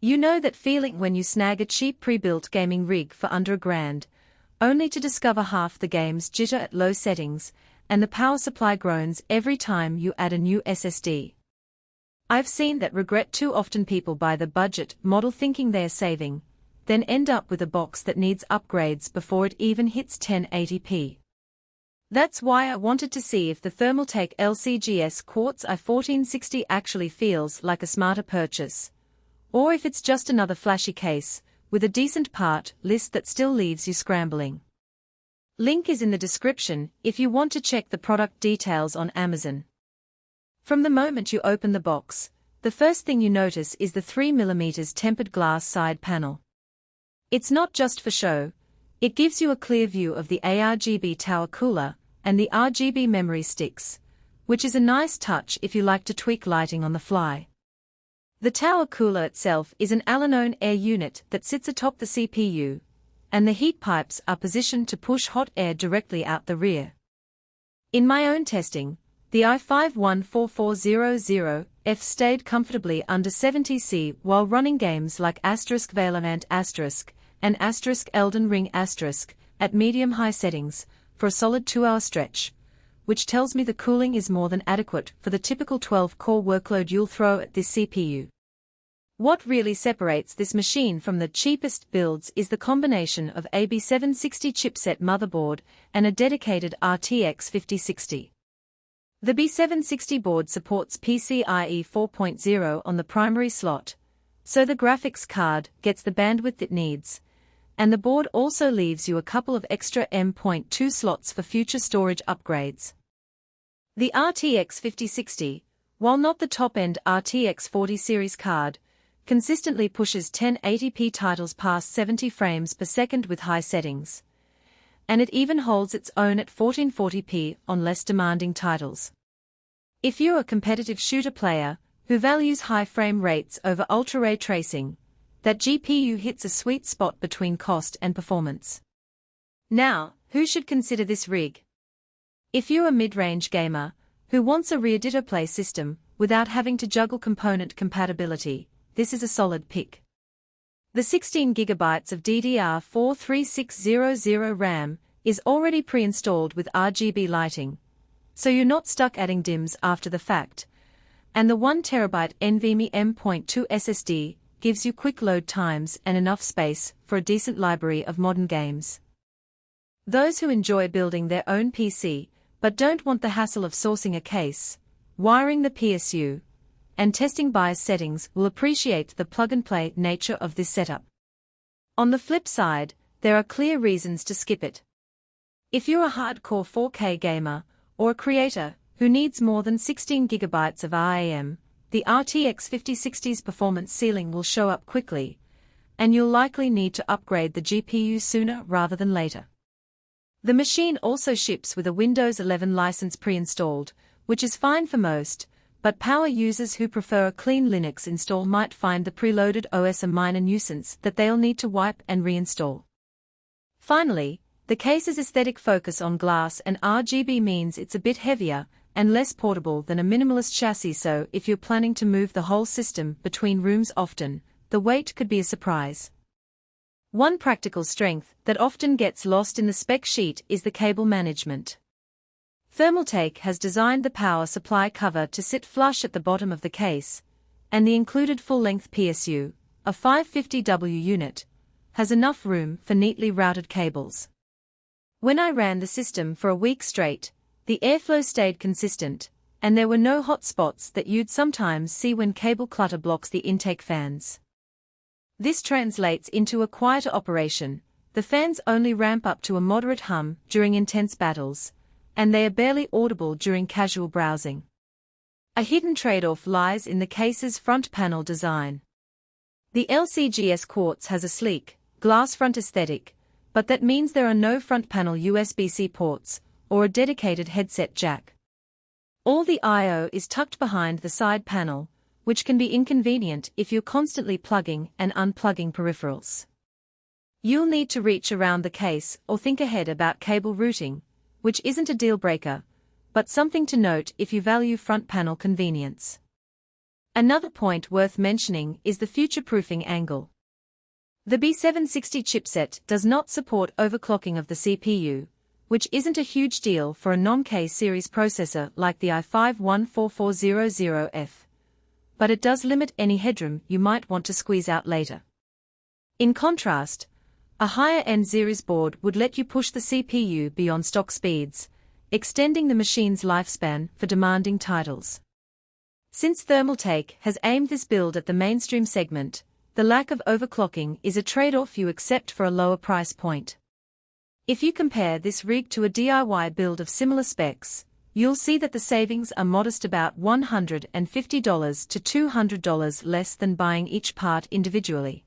You know that feeling when you snag a cheap pre-built gaming rig for under $1,000, only to discover half the games jitter at low settings, and the power supply groans every time you add a new SSD. I've seen that regret too often. People buy the budget model thinking they're saving, then end up with a box that needs upgrades before it even hits 1080p. That's why I wanted to see if the Thermaltake LCGS Quartz i1460 actually feels like a smarter purchase, or if it's just another flashy case, with a decent part list that still leaves you scrambling. Link is in the description if you want to check the product details on Amazon. From the moment you open the box, the first thing you notice is the 3mm tempered glass side panel. It's not just for show, it gives you a clear view of the RGB tower cooler and the RGB memory sticks, which is a nice touch if you like to tweak lighting on the fly. The tower cooler itself is an Alanone air unit that sits atop the CPU, and the heat pipes are positioned to push hot air directly out the rear. In my own testing, the i5-14400F stayed comfortably under 70°C while running games like *Valorant** and *Elden Ring* at medium-high settings for a solid 2-hour stretch, which tells me the cooling is more than adequate for the typical 12-core workload you'll throw at this CPU. What really separates this machine from the cheapest builds is the combination of a B760 chipset motherboard and a dedicated RTX 5060. The B760 board supports PCIe 4.0 on the primary slot, so the graphics card gets the bandwidth it needs, and the board also leaves you a couple of extra M.2 slots for future storage upgrades. The RTX 5060, while not the top-end RTX 40 series card, consistently pushes 1080p titles past 70 frames per second with high settings, and it even holds its own at 1440p on less demanding titles. If you're a competitive shooter player who values high frame rates over ultra-ray tracing, that GPU hits a sweet spot between cost and performance. Now, who should consider this rig? If you're a mid-range gamer who wants a rear display system without having to juggle component compatibility, this is a solid pick. The 16GB of DDR4 3600 RAM is already pre-installed with RGB lighting, so you're not stuck adding DIMMs after the fact, and the 1TB NVMe M.2 SSD gives you quick load times and enough space for a decent library of modern games. Those who enjoy building their own PC but don't want the hassle of sourcing a case, wiring the PSU, and testing BIOS settings will appreciate the plug-and-play nature of this setup. On the flip side, there are clear reasons to skip it. If you're a hardcore 4K gamer, or a creator who needs more than 16GB of RAM, the RTX 5060's performance ceiling will show up quickly, and you'll likely need to upgrade the GPU sooner rather than later. The machine also ships with a Windows 11 license pre-installed, which is fine for most, but power users who prefer a clean Linux install might find the preloaded OS a minor nuisance that they'll need to wipe and reinstall. Finally, the case's aesthetic focus on glass and RGB means it's a bit heavier and less portable than a minimalist chassis, so if you're planning to move the whole system between rooms often, the weight could be a surprise. One practical strength that often gets lost in the spec sheet is the cable management. Thermaltake has designed the power supply cover to sit flush at the bottom of the case, and the included full-length PSU, a 550W unit, has enough room for neatly routed cables. When I ran the system for a week straight, the airflow stayed consistent, and there were no hot spots that you'd sometimes see when cable clutter blocks the intake fans. This translates into a quieter operation. The fans only ramp up to a moderate hum during intense battles, and they are barely audible during casual browsing. A hidden trade-off lies in the case's front panel design. The LCGS Quartz has a sleek, glass front aesthetic, but that means there are no front panel USB-C ports, or a dedicated headset jack. All the I/O is tucked behind the side panel, which can be inconvenient if you're constantly plugging and unplugging peripherals. You'll need to reach around the case or think ahead about cable routing, which isn't a deal breaker, but something to note if you value front panel convenience. Another point worth mentioning is the future-proofing angle. The B760 chipset does not support overclocking of the CPU, which isn't a huge deal for a non-K series processor like the i5-14400F, but it does limit any headroom you might want to squeeze out later. In contrast, a higher-end series board would let you push the CPU beyond stock speeds, extending the machine's lifespan for demanding titles. Since Thermaltake has aimed this build at the mainstream segment, the lack of overclocking is a trade-off you accept for a lower price point. If you compare this rig to a DIY build of similar specs, you'll see that the savings are modest, about $150 to $200 less than buying each part individually.